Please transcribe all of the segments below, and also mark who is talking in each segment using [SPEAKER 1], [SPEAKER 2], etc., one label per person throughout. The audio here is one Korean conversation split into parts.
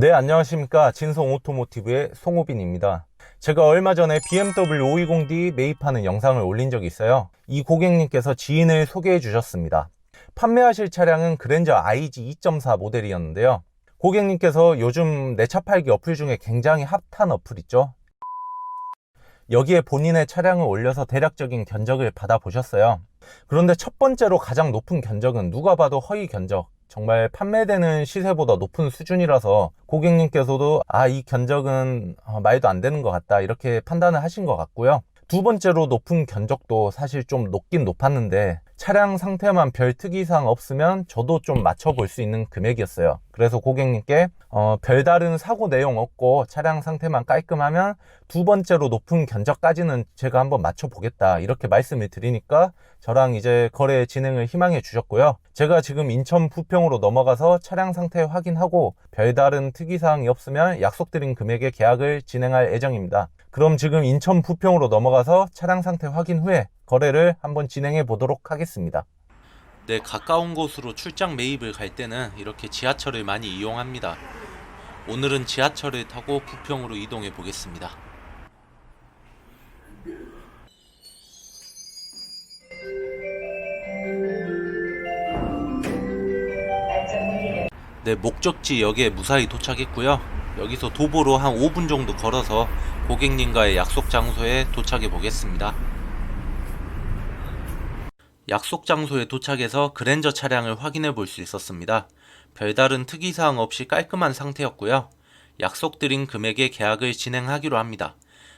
[SPEAKER 1] 네, 안녕하십니까. 진성 오토모티브의 송호빈입니다. 제가 얼마 전에 BMW 520D 매입하는 영상을 올린 적이 있어요. 이 고객님께서 지인을 소개해 주셨습니다. 판매하실 차량은 그랜저 IG 2.4 모델이었는데요. 고객님께서 요즘 내 차 팔기 어플 중에 굉장히 핫한 어플 있죠. 여기에 본인의 차량을 올려서 대략적인 견적을 받아보셨어요. 그런데 첫 번째로 가장 높은 견적은 누가 봐도 허위 견적, 정말 판매되는 시세보다 높은 수준이라서 고객님께서도 이 견적은 말도 안 되는 것 같다, 이렇게 판단을 하신 것 같고요. 두 번째로 높은 견적도 사실 좀 높긴 높았는데 차량 상태만 별 특이사항 없으면 저도 좀 맞춰볼 수 있는 금액이었어요. 그래서 고객님께 별다른 사고 내용 없고 차량 상태만 깔끔하면 두 번째로 높은 견적까지는 제가 한번 맞춰보겠다, 이렇게 말씀을 드리니까 저랑 이제 거래 진행을 희망해 주셨고요. 제가 지금 인천 부평으로 넘어가서 차량 상태 확인하고 별다른 특이사항이 없으면 약속드린 금액의 계약을 진행할 예정입니다. 그럼 지금 인천 부평으로 넘어가서 차량 상태 확인 후에 거래를 한번 진행해 보도록 하겠습니다.
[SPEAKER 2] 네, 가까운 곳으로 출장 매입을 갈 때는 이렇게 지하철을 많이 이용합니다. 오늘은 지하철을 타고 부평으로 이동해 보겠습니다. 네, 목적지 역에 무사히 도착했고요. 여기서 도보로 한 5분 정도 걸어서 고객님과의 약속 장소에 도착해 보겠습니다. 약속 장소에 도착해서 그랜저 차량을 확인해 볼 수 있었습니다. 별다른 특이사항 없이 깔끔한 상태였고요. 약속드린 금액의 계약을 진행하기로 합니다.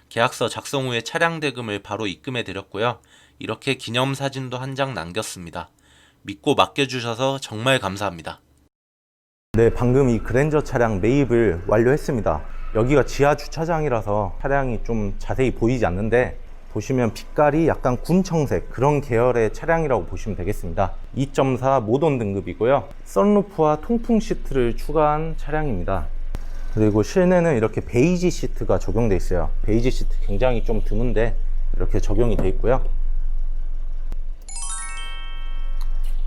[SPEAKER 2] 계약서 작성 후에 차량 대금을 바로 입금해 드렸고요. 이렇게 기념사진도 한 장 남겼습니다. 믿고 맡겨주셔서 정말 감사합니다.
[SPEAKER 1] 네, 방금 이 그랜저 차량 매입을 완료했습니다. 여기가 지하 주차장이라서 차량이 좀 자세히 보이지 않는데 보시면 빛깔이 약간 군청색, 그런 계열의 차량이라고 보시면 되겠습니다. 2.4 모던 등급이고요. 썬루프와 통풍 시트를 추가한 차량입니다. 그리고 실내는 이렇게 베이지 시트가 적용되어 있어요. 베이지 시트 굉장히 좀 드문데 이렇게 적용이 되어 있고요.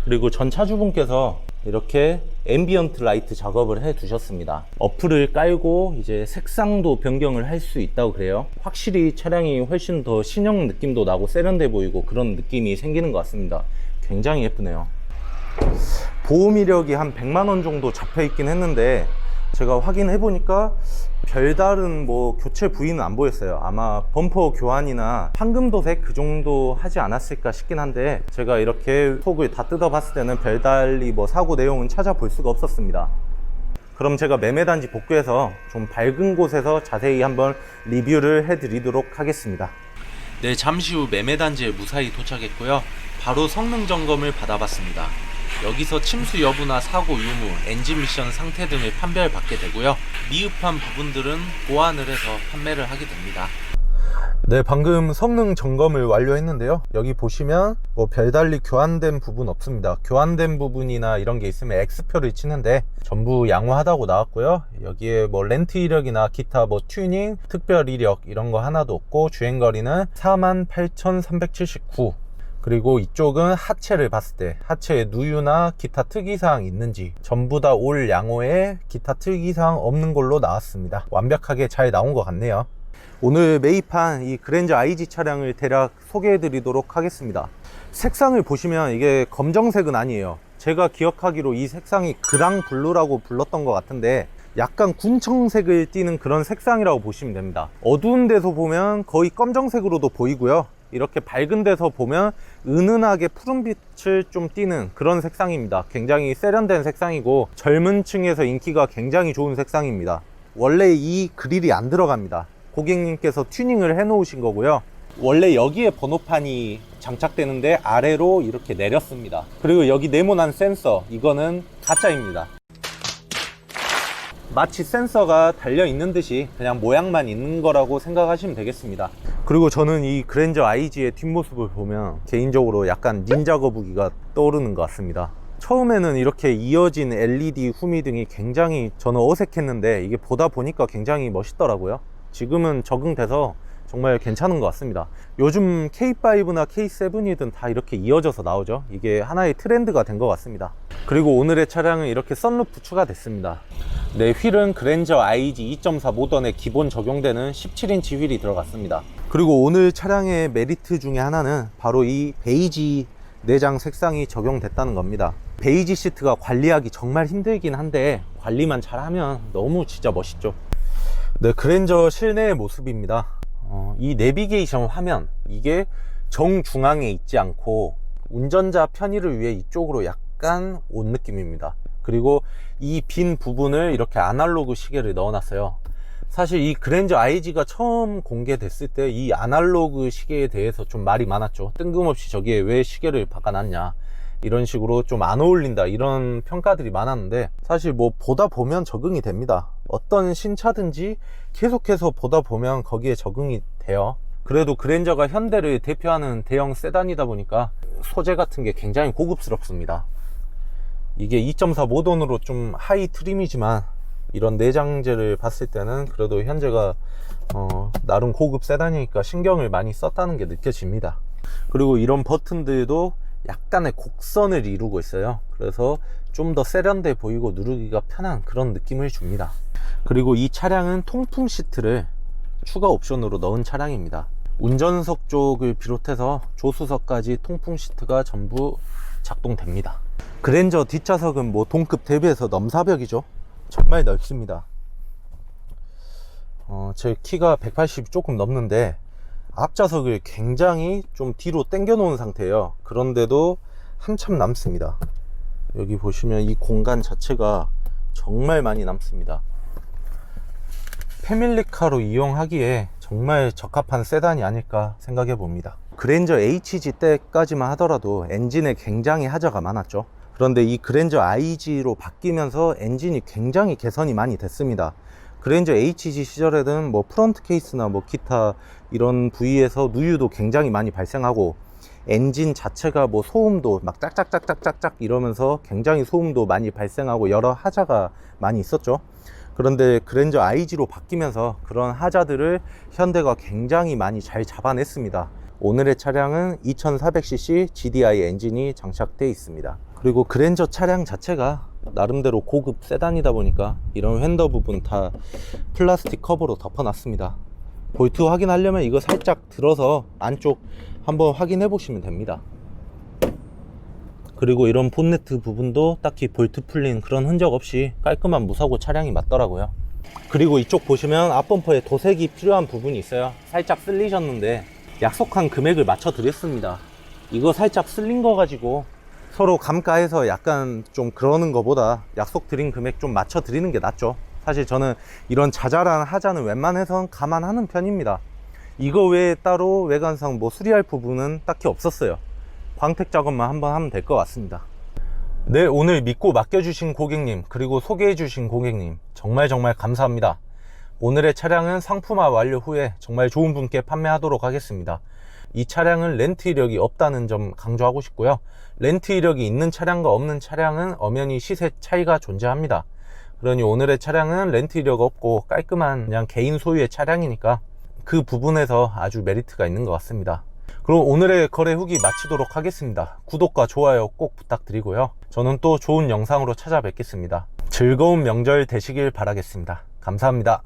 [SPEAKER 1] 그리고 전 차주분께서 이렇게 앰비언트 라이트 작업을 해 두셨습니다. 어플을 깔고 이제 색상도 변경을 할 수 있다고 그래요. 확실히 차량이 훨씬 더 신형 느낌도 나고 세련돼 보이고 그런 느낌이 생기는 것 같습니다. 굉장히 예쁘네요. 보험 이력이 한 100만원 정도 잡혀 있긴 했는데 제가 확인해 보니까 별다른 교체 부위는 안 보였어요. 아마 범퍼 교환이나 황금도색 그 정도 하지 않았을까 싶긴 한데 제가 이렇게 속을 다 뜯어 봤을 때는 별달리 사고 내용은 찾아볼 수가 없었습니다. 그럼 제가 매매단지 복구해서 좀 밝은 곳에서 자세히 한번 리뷰를 해 드리도록 하겠습니다.
[SPEAKER 2] 네, 잠시 후 매매단지에 무사히 도착했고요. 바로 성능 점검을 받아봤습니다. 여기서 침수 여부나 사고 유무, 엔진 미션 상태 등을 판별받게 되고요. 미흡한 부분들은 보완을 해서 판매를 하게 됩니다.
[SPEAKER 1] 네, 방금 성능 점검을 완료했는데요. 여기 보시면 별달리 교환된 부분 없습니다. 교환된 부분이나 이런 게 있으면 X표를 치는데 전부 양호하다고 나왔고요. 여기에 렌트 이력이나 기타 튜닝, 특별 이력 이런 거 하나도 없고 주행거리는 48,379. 그리고 이쪽은 하체를 봤을 때 하체에 누유나 기타 특이사항 있는지 전부 다 올 양호에 기타 특이사항 없는 걸로 나왔습니다. 완벽하게 잘 나온 것 같네요. 오늘 매입한 이 그랜저 IG 차량을 대략 소개해 드리도록 하겠습니다. 색상을 보시면 이게 검정색은 아니에요. 제가 기억하기로 이 색상이 그랑 블루라고 불렀던 것 같은데 약간 군청색을 띠는 그런 색상이라고 보시면 됩니다. 어두운 데서 보면 거의 검정색으로도 보이고요. 이렇게 밝은 데서 보면 은은하게 푸른빛을 좀 띠는 그런 색상입니다. 굉장히 세련된 색상이고 젊은 층에서 인기가 굉장히 좋은 색상입니다. 원래 이 그릴이 안 들어갑니다. 고객님께서 튜닝을 해 놓으신 거고요. 원래 여기에 번호판이 장착되는데 아래로 이렇게 내렸습니다. 그리고 여기 네모난 센서, 이거는 가짜입니다. 마치 센서가 달려 있는 듯이 그냥 모양만 있는 거라고 생각하시면 되겠습니다. 그리고 저는 이 그랜저 IG의 뒷모습을 보면 개인적으로 약간 닌자 거북이가 떠오르는 것 같습니다. 처음에는 이렇게 이어진 LED 후미등이 굉장히 저는 어색했는데 이게 보다 보니까 굉장히 멋있더라고요. 지금은 적응돼서 정말 괜찮은 것 같습니다. 요즘 K5나 K7이든 다 이렇게 이어져서 나오죠. 이게 하나의 트렌드가 된 것 같습니다. 그리고 오늘의 차량은 이렇게 썬루프 추가됐습니다. 네, 휠은 그랜저 IG 2.4 모던에 기본 적용되는 17인치 휠이 들어갔습니다. 그리고 오늘 차량의 메리트 중에 하나는 바로 이 베이지 내장 색상이 적용됐다는 겁니다. 베이지 시트가 관리하기 정말 힘들긴 한데 관리만 잘하면 너무 진짜 멋있죠. 네, 그랜저 실내의 모습입니다. 이 내비게이션 화면, 이게 정중앙에 있지 않고 운전자 편의를 위해 이쪽으로 약간 온 느낌입니다. 그리고 이 빈 부분을 이렇게 아날로그 시계를 넣어놨어요. 사실 이 그랜저 IG가 처음 공개됐을 때 이 아날로그 시계에 대해서 좀 말이 많았죠. 뜬금없이 저기에 왜 시계를 박아놨냐, 이런 식으로 좀 안 어울린다, 이런 평가들이 많았는데, 사실 뭐 보다 보면 적응이 됩니다. 어떤 신차든지 계속해서 보다 보면 거기에 적응이 돼요. 그래도 그랜저가 현대를 대표하는 대형 세단이다 보니까 소재 같은 게 굉장히 고급스럽습니다. 이게 2.4 모던으로 좀 하이 트림이지만 이런 내장재를 봤을 때는 그래도 현재가 나름 고급 세단이니까 신경을 많이 썼다는 게 느껴집니다. 그리고 이런 버튼들도 약간의 곡선을 이루고 있어요. 그래서 좀 더 세련돼 보이고 누르기가 편한 그런 느낌을 줍니다. 그리고 이 차량은 통풍 시트를 추가 옵션으로 넣은 차량입니다. 운전석 쪽을 비롯해서 조수석까지 통풍 시트가 전부 작동됩니다. 그랜저 뒷좌석은 뭐 동급 대비해서 넘사벽이죠. 정말 넓습니다. 제 키가 180 조금 넘는데 앞좌석을 굉장히 좀 뒤로 당겨 놓은 상태예요. 그런데도 한참 남습니다. 여기 보시면 이 공간 자체가 정말 많이 남습니다. 패밀리카로 이용하기에 정말 적합한 세단이 아닐까 생각해 봅니다. 그랜저 HG 때까지만 하더라도 엔진에 굉장히 하자가 많았죠. 그런데 이 그랜저 IG로 바뀌면서 엔진이 굉장히 개선이 많이 됐습니다. 그랜저 HG 시절에는 뭐 프론트 케이스나 뭐 기타 이런 부위에서 누유도 굉장히 많이 발생하고, 엔진 자체가 뭐 소음도 막 짝짝짝짝짝짝 이러면서 굉장히 소음도 많이 발생하고 여러 하자가 많이 있었죠. 그런데 그랜저 IG로 바뀌면서 그런 하자들을 현대가 굉장히 많이 잘 잡아냈습니다. 오늘의 차량은 2400cc GDI 엔진이 장착되어 있습니다. 그리고 그랜저 차량 자체가 나름대로 고급 세단이다 보니까 이런 휀더 부분 다 플라스틱 커버로 덮어놨습니다. 볼트 확인하려면 이거 살짝 들어서 안쪽 한번 확인해 보시면 됩니다. 그리고 이런 본네트 부분도 딱히 볼트 풀린 그런 흔적 없이 깔끔한 무사고 차량이 맞더라고요. 그리고 이쪽 보시면 앞범퍼에 도색이 필요한 부분이 있어요. 살짝 쓸리셨는데 약속한 금액을 맞춰 드렸습니다. 이거 살짝 쓸린 거 가지고 서로 감가해서 약간 좀 그러는 거보다 약속 드린 금액 좀 맞춰 드리는 게 낫죠. 사실 저는 이런 자잘한 하자는 웬만해선 감안하는 편입니다. 이거 외에 따로 외관상 뭐 수리할 부분은 딱히 없었어요. 광택 작업만 한번 하면 될 것 같습니다. 네, 오늘 믿고 맡겨주신 고객님, 그리고 소개해주신 고객님 정말 감사합니다. 오늘의 차량은 상품화 완료 후에 정말 좋은 분께 판매하도록 하겠습니다. 이 차량은 렌트 이력이 없다는 점 강조하고 싶고요. 렌트 이력이 있는 차량과 없는 차량은 엄연히 시세 차이가 존재합니다. 그러니 오늘의 차량은 렌트 이력 없고 깔끔한 그냥 개인 소유의 차량이니까 그 부분에서 아주 메리트가 있는 것 같습니다. 그럼 오늘의 거래 후기 마치도록 하겠습니다. 구독과 좋아요 꼭 부탁드리고요. 저는 또 좋은 영상으로 찾아뵙겠습니다. 즐거운 명절 되시길 바라겠습니다. 감사합니다.